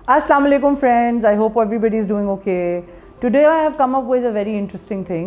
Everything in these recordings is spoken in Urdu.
Assalamu alaikum friends, I hope everybody is doing okay. Today I have come up with a very interesting thing.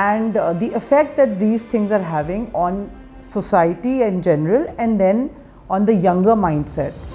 And the effect that these things are having on society in general, and then on the younger mindset,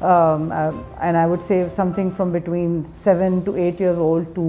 and I would say something from between 7 to 8 years old to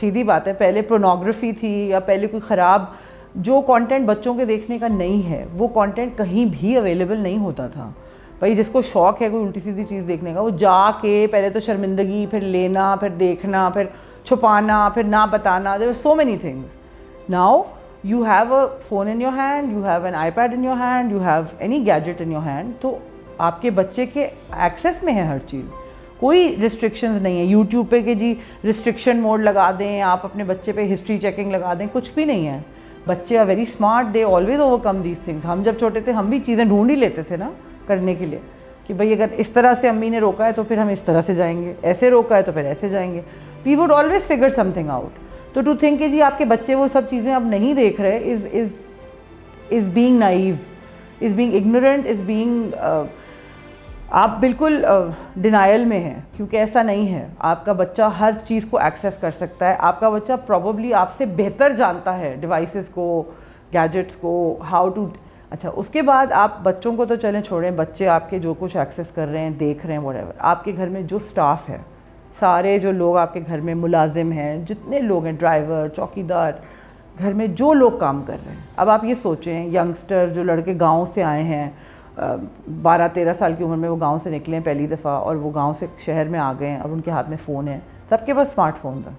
سیدھی بات ہے, پہلے پورنوگرافی تھی یا پہلے کوئی خراب جو کانٹینٹ بچوں کے دیکھنے کا نہیں ہے, وہ کانٹینٹ کہیں بھی اویلیبل نہیں ہوتا تھا. بھائی جس کو شوق ہے کوئی الٹی سیدھی چیز دیکھنے کا, وہ جا کے پہلے تو شرمندگی, پھر لینا, پھر دیکھنا, پھر چھپانا, پھر نہ بتانا. there were so many things. Now you have a phone in your hand, you have an iPad in your hand, you have any gadget in your hand, تو آپ کے بچے کے ایکسیس میں ہے ہر چیز, کوئی ریسٹرکشنز نہیں ہے. یوٹیوب پہ کہ جی ریسٹرکشن موڈ لگا دیں, آپ اپنے بچے پہ ہسٹری چیکنگ لگا دیں, کچھ بھی نہیں ہے. بچے are very smart, they always overcome these things. ہم جب چھوٹے تھے ہم بھی چیزیں ڈھونڈ ہی لیتے تھے نا کرنے کے لیے, کہ بھئی اگر اس طرح سے امی نے روکا ہے تو پھر ہم اس طرح سے جائیں گے, ایسے روکا ہے تو پھر ایسے جائیں گے. We would always figure something out. تو ٹو تھنک کہ جی آپ کے بچے وہ سب چیزیں اب نہیں دیکھ رہے is being naive, is being ignorant, is being, آپ بالکل ڈینائل میں ہیں, کیونکہ ایسا نہیں ہے. آپ کا بچہ ہر چیز کو ایکسیس کر سکتا ہے. آپ کا بچہ پروبیبلی آپ سے بہتر جانتا ہے ڈیوائسز کو, گیجٹس کو, ہاؤ ٹو. اچھا اس کے بعد آپ بچوں کو تو چلیں چھوڑیں, بچے آپ کے جو کچھ ایکسیس کر رہے ہیں, دیکھ رہے ہیں, whatever. آپ کے گھر میں جو سٹاف ہے, سارے جو لوگ آپ کے گھر میں ملازم ہیں, جتنے لوگ ہیں, ڈرائیور, چوکیدار, گھر میں جو لوگ کام کر رہے ہیں. اب آپ یہ سوچیں, ینگسٹر جو لڑکے گاؤں سے آئے ہیں, 12-13 سال کی عمر میں وہ گاؤں سے نکلے ہیں پہلی دفعہ, اور وہ گاؤں سے شہر میں آ گئے ہیں, اب ان کے ہاتھ میں فون ہے, سب کے پاس اسمارٹ فون تھا.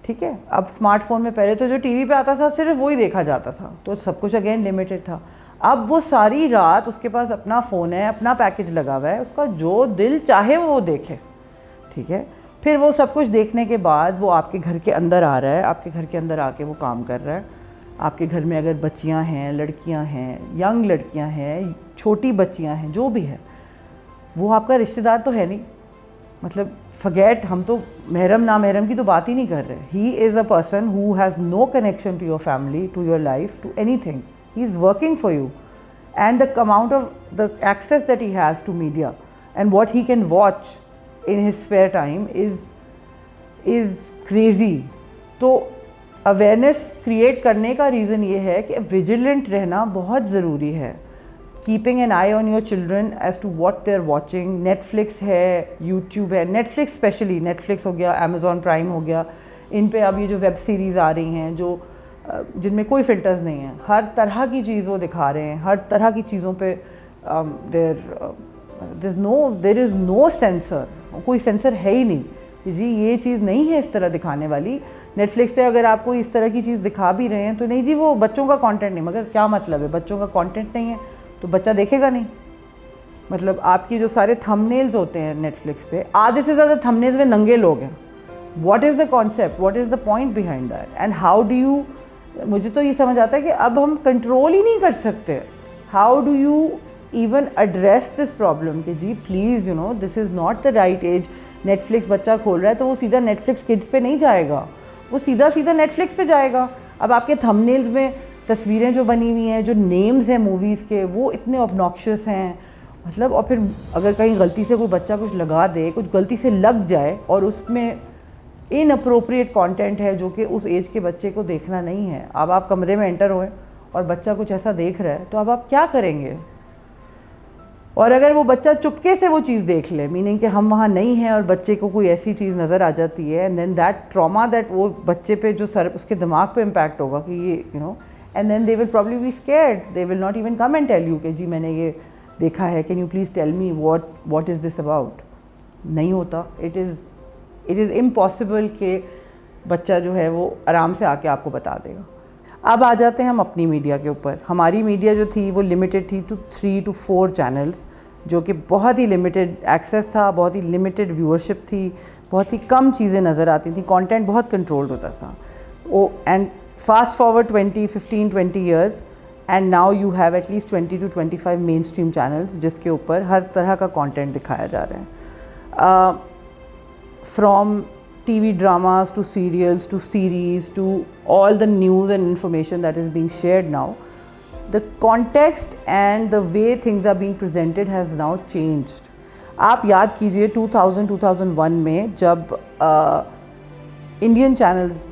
ٹھیک ہے, اب اسمارٹ فون میں پہلے تو جو ٹی وی پہ آتا تھا صرف وہی دیکھا جاتا تھا, تو سب کچھ اگین لمیٹڈ تھا. اب وہ ساری رات اس کے پاس اپنا فون ہے, اپنا پیکج لگا ہوا ہے, اس کا جو دل چاہے وہ دیکھے. ٹھیک ہے, پھر وہ سب کچھ دیکھنے کے بعد وہ آپ کے گھر کے اندر آ رہا ہے, آپ کے گھر کے اندر آ کے وہ کام کر رہا ہے. آپ کے گھر میں اگر بچیاں ہیں, لڑکیاں ہیں, ینگ لڑکیاں ہیں, چھوٹی بچیاں ہیں, جو بھی ہے, وہ آپ کا رشتہ دار تو ہے نہیں. مطلب فگیٹ, ہم تو محرم نامحرم کی تو بات ہی نہیں کر رہے. He is a person who has no connection to your family, to your life, to anything. He is working for you, and the amount of the access that he has to media and what he can watch in his spare time is crazy. تو اویئرنیس کریٹ کرنے کا ریزن یہ ہے کہ ویجیلنٹ رہنا بہت ضروری ہے. Keeping an eye on your children as to what they are watching. Netflix ہے, یوٹیوب ہے, Netflix especially, Netflix ہو گیا, امیزون پرائم ہو گیا, ان پہ اب یہ جو ویب سیریز آ رہی ہیں جو جن میں کوئی فلٹرز نہیں ہیں, ہر طرح کی چیز وہ دکھا رہے ہیں, ہر طرح کی چیزوں پہ there is no censor, کوئی سینسر ہے ہی نہیں کہ جی یہ چیز نہیں ہے اس طرح دکھانے والی. نیٹ فلکس پہ اگر آپ کو اس طرح کی چیز دکھا بھی رہے ہیں تو نہیں جی وہ بچوں کا کانٹینٹ نہیں. مگر کیا مطلب ہے, بچوں کا کانٹینٹ نہیں ہے تو بچہ دیکھے گا نہیں. مطلب آپ کی جو سارے تھم نیلز ہوتے ہیں نیٹ فلکس پہ, آدھے سے زیادہ تھم نیلز میں ننگے لوگ ہیں. What is the concept, what is the point behind that, and how do you. مجھے تو یہ سمجھ آتا ہے کہ اب ہم کنٹرول ہی نہیں کر سکتے. How do you even address this problem کہ جی please you know this is not the right age. Netflix بچہ کھول رہا ہے تو وہ سیدھا نیٹ فلکس کڈس پہ نہیں جائے گا, وہ سیدھا نیٹ فلکس پہ جائے گا. اب آپ کے تھم نیلز میں تصویریں جو بنی ہوئی ہیں, جو نیمز ہیں موویز کے, وہ اتنے obnoxious ہیں. مطلب اور پھر اگر کہیں غلطی سے کوئی بچہ کچھ لگا دے, کچھ غلطی سے لگ جائے اور اس میں ان اپروپریٹ کانٹینٹ ہے جو کہ اس ایج کے بچے کو دیکھنا نہیں ہے. اب آپ کمرے میں انٹر ہوئے اور بچہ کچھ ایسا دیکھ رہا ہے تو اب آپ کیا کریں گے؟ اور اگر وہ بچہ چپکے سے وہ چیز دیکھ لے, میننگ کہ ہم وہاں نہیں ہیں اور بچے کو کوئی ایسی چیز نظر آ جاتی ہے, and then that trauma that وہ بچے پہ جو اس کے دماغ پہ امپیکٹ ہوگا کہ یہ you know, and then they will probably be scared, they will not even come and tell you کہ جی میں نے یہ دیکھا ہے, can you please tell me what is this about. نہیں ہوتا. اٹ از امپاسبل کہ بچہ جو ہے وہ آرام سے آ کے آپ کو بتا دے گا. اب آ جاتے ہیں ہم اپنی میڈیا کے اوپر. ہماری میڈیا جو تھی وہ لمیٹڈ تھی ٹو 3 to 4 چینلز, جو کہ بہت ہی لمیٹڈ ایکسیس تھا, بہت ہی لمیٹڈ ویورشپ تھی, بہت ہی کم چیزیں نظر آتی تھیں, کانٹینٹ بہت کنٹرولڈ ہوتا تھا. And fast forward 15-20 years and now you have at least 20 to 25 mainstream channels جس کے اوپر ہر طرح کا کانٹینٹ دکھایا جا رہا ہے. From TV dramas to serials to series to all the news and information that is being shared now, the context and the way things are being presented has now changed. آپ یاد کیجئے 2000-2001 میں جب انڈین چینلز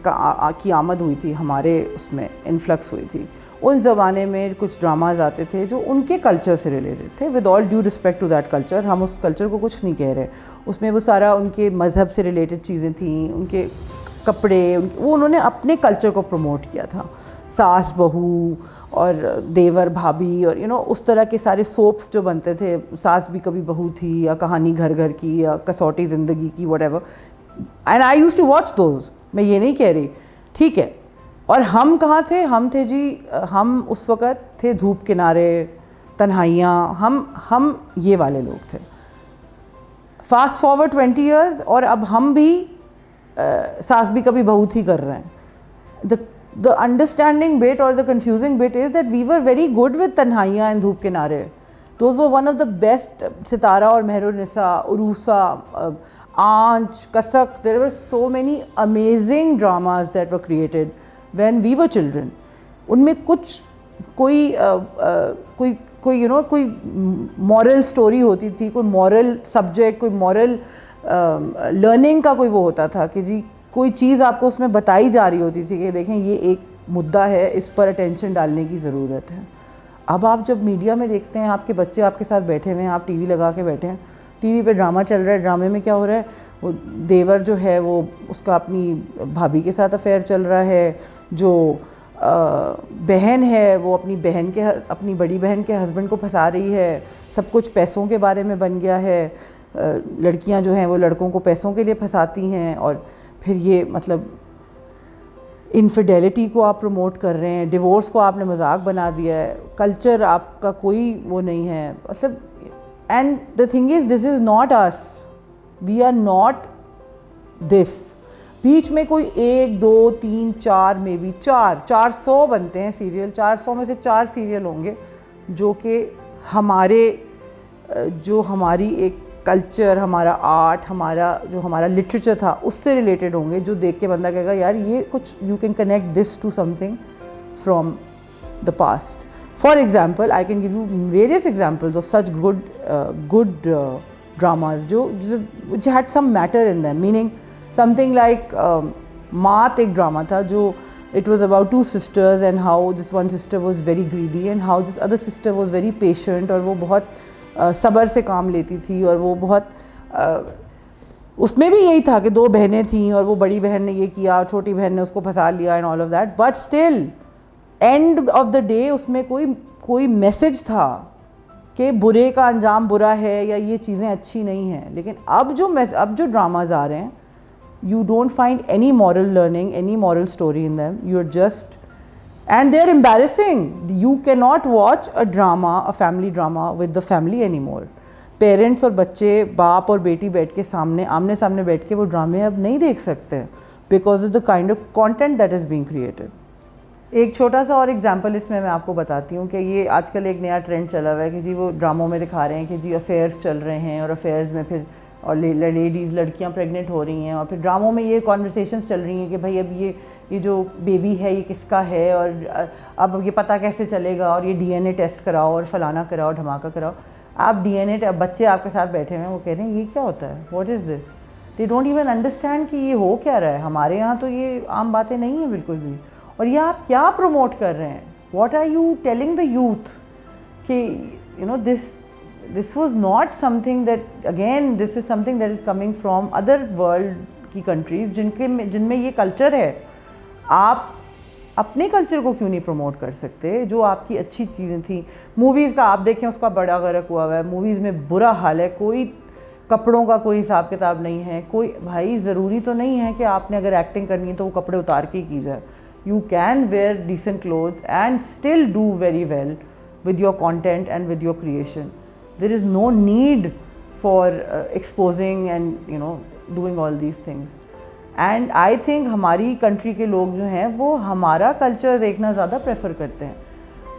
کی آمد ہوئی تھی, ہمارے اس میں انفلکس ہوئی تھی, ان زمانے میں کچھ ڈراماز آتے تھے جو ان کے کلچر سے ریلیٹڈ تھے. With all due respect to that culture, ہم اس کلچر کو کچھ نہیں کہہ رہے, اس میں وہ سارا ان کے مذہب سے ریلیٹڈ چیزیں تھیں, ان کے کپڑے وہ انہوں نے اپنے کلچر کو پروموٹ کیا تھا. ساس بہو اور دیور بھابھی اور اس طرح کے سارے سوپس جو بنتے تھے, ساس بھی کبھی بہو تھی یا کہانی گھر گھر کی یا Kasauti Zindagi Ki whatever, and I used to watch those. میں یہ نہیں کہہ رہی, ٹھیک ہے. اور ہم کہاں تھے؟ ہم تھے جی, ہم اس وقت تھے دھوپ کنارے, تنہائیاں, ہم یہ والے لوگ تھے. فاسٹ فارورڈ 20 ایئرز اور اب ہم بھی ساس بھی کبھی بہو تھی کر رہے ہیں. The understanding bit or the confusing bit is that we were very good with Tanhaiya and Dhoop Kinare. Those were one of the best. Sitara or Mehrun-Nisa, Urusa, Aanch, Kasak. There were so many amazing dramas that were created when we were children. Unme kuch کوئی کوئی moral story ہوتی تھی, کوئی moral subject, کوئی moral learning کا کوئی وہ ہوتا تھا کہ جی کوئی چیز آپ کو اس میں بتائی جا رہی ہوتی تھی کہ دیکھیں یہ ایک مدعا ہے, اس پر اٹینشن ڈالنے کی ضرورت ہے. اب آپ جب میڈیا میں دیکھتے ہیں, آپ کے بچے آپ کے ساتھ بیٹھے ہوئے ہیں, آپ ٹی وی لگا کے بیٹھے ہیں, ٹی وی پہ ڈرامہ چل رہا ہے, ڈرامے میں کیا ہو رہا ہے, وہ دیور جو ہے وہ اس کا اپنی بھابھی کے ساتھ افیئر چل رہا ہے, جو بہن ہے وہ اپنی بڑی بہن کے ہسبینڈ کو پھنسا رہی ہے, سب کچھ پیسوں کے بارے میں بن گیا ہے, لڑکیاں جو ہیں وہ لڑکوں کو پیسوں کے لیے پھنساتی ہیں, اور پھر یہ مطلب انفیڈیلٹی کو آپ پروموٹ کر رہے ہیں, ڈیورس کو آپ نے مذاق بنا دیا ہے, کلچر آپ کا کوئی وہ نہیں ہے مطلب. And the thing is this is not us, we are not this. بیچ میں کوئی 1 2 3 4 مے بی 400 بنتے ہیں سیریل, 400 میں سے 4 سیریل ہوں گے جو کہ ہماری ایک کلچر, ہمارا آرٹ, ہمارا لٹریچر تھا اس سے ریلیٹڈ ہوں گے, جو دیکھ کے بندہ کہے گا یار یہ کچھ you can connect this to something from the past. For example I can give you various examples of such good dramas which had some matter in them, meaning something like Maat ایک ڈرامہ تھا جو it was about 2 sisters and how this one sister was very greedy and how this other sister was very patient, اور وہ بہت صبر سے کام لیتی تھی, اور وہ بہت اس میں بھی یہی تھا کہ 2 بہنیں تھیں اور وہ بڑی بہن نے یہ کیا اور چھوٹی بہن نے اس کو پھنسا لیا and all of that, but still end of the day اس میں کوئی میسج تھا کہ برے کا انجام برا ہے یا یہ چیزیں اچھی نہیں ہیں. لیکن اب جو ڈراماز آ رہے ہیں, you don't find any moral learning, any moral story in them. You're just, and they're embarrassing. You cannot watch a drama, a family drama with the family anymore. Parents اور بچے, باپ اور بیٹی بیٹھ کے آمنے سامنے بیٹھ کے وہ ڈرامے اب نہیں دیکھ سکتے because of the kind of content that is being created. ایک چھوٹا سا اور ایگزامپل اس میں آپ کو بتاتی ہوں کہ یہ آج کل ایک نیا ٹرینڈ چلا ہوا ہے کہ جی وہ ڈراموں میں دکھا رہے ہیں کہ جی افیئرس چل رہے ہیں, اور افیئرز میں پھر اور لیڈیز لڑکیاں پریگننٹ ہو رہی ہیں, اور پھر ڈراموں میں یہ کانورسیشنز چل رہی ہیں کہ بھائی اب یہ جو بیبی ہے یہ کس کا ہے, اور اب یہ پتہ کیسے چلے گا, اور یہ ڈی این اے ٹیسٹ کراؤ اور فلانا کراؤ دھماکہ کراؤ. آپ ڈی این اے بچے آپ کے ساتھ بیٹھے ہوئے ہیں, وہ کہہ رہے ہیں یہ کیا ہوتا ہے, what is this. They don't even understand کہ یہ ہو کیا رہا ہے. ہمارے یہاں تو یہ عام باتیں نہیں ہیں بالکل بھی. اور یہ آپ کیا پروموٹ کر رہے ہیں, what are you telling the youth کہ this was not something that, again this is something that is coming from other world کی countries جن میں یہ کلچر ہے. آپ اپنے کلچر کو کیوں نہیں پروموٹ کر سکتے جو آپ کی اچھی چیزیں تھیں. موویز کا آپ دیکھیں اس کا بڑا غرق ہوا ہے, موویز میں برا حال ہے, کوئی کپڑوں کا کوئی حساب کتاب نہیں ہے. کوئی بھائی ضروری تو نہیں ہے کہ آپ نے اگر ایکٹنگ کرنی ہے تو وہ کپڑے اتار کے ہی کی جائے. You can wear decent clothes and still do very well with your content and with your creation. There is no need for exposing and doing all these things. And I think ہماری کنٹری کے لوگ جو ہیں وہ ہمارا کلچر دیکھنا زیادہ پریفر کرتے ہیں.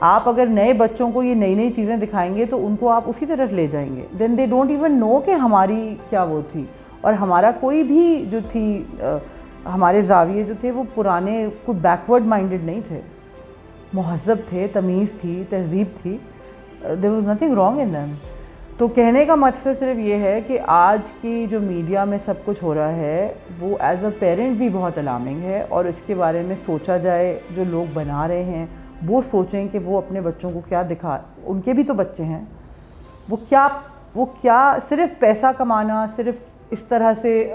آپ اگر نئے بچوں کو یہ نئی چیزیں دکھائیں گے تو ان کو آپ اسی طرف لے جائیں گے. Then they don't even know کہ ہماری کیا وہ تھی. اور ہمارا کوئی بھی جو تھی ہمارے زاویے جو تھے وہ پرانے کوئی بیکورڈ مائنڈڈ نہیں تھے, مہذب تھے, تمیز تھی, تہذیب تھی. there was nothing wrong in them. تو کہنے کا مقصد صرف یہ ہے کہ آج کی جو میڈیا میں سب کچھ ہو رہا ہے وہ ایز اے پیرنٹ بھی بہت الارمنگ ہے, اور اس کے بارے میں سوچا جائے. جو لوگ بنا رہے ہیں وہ سوچیں کہ وہ اپنے بچوں کو کیا ان کے بھی تو بچے ہیں, وہ کیا صرف پیسہ کمانا, صرف اس طرح سے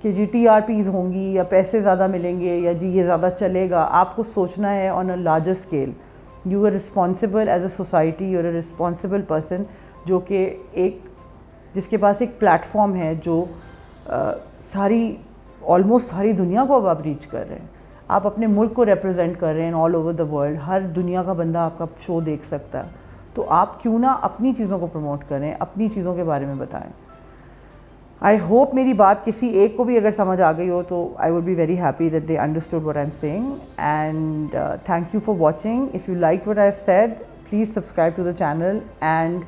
کہ جی TRPs ہوں گی یا پیسے زیادہ ملیں گے یا جی یہ زیادہ چلے گا. آپ کو سوچنا ہے on a larger scale. You are responsible as a society, you are a responsible person جو کہ جس کے پاس ایک پلیٹ فارم ہے جو آلموسٹ ساری دنیا کو اب آپ ریچ کر رہے ہیں. آپ اپنے ملک کو ریپرزینٹ کر رہے ہیں آل اوور دا ورلڈ. ہر دنیا کا بندہ آپ کا شو دیکھ سکتا ہے. تو آپ کیوں نہ اپنی چیزوں کو پروموٹ کریں, اپنی چیزوں کے بارے میں بتائیں. آئی ہوپ میری بات کسی ایک کو بھی اگر سمجھ آ گئی ہو تو I would be very happy that they understood what I am saying. And thank you for watching. If you like what I have said, please subscribe to the channel and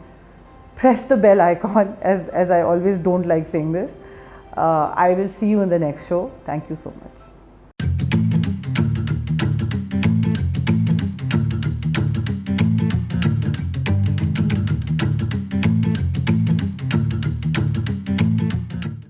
press the bell icon, as I always don't like saying this. I will see you in the next show. Thank you so much.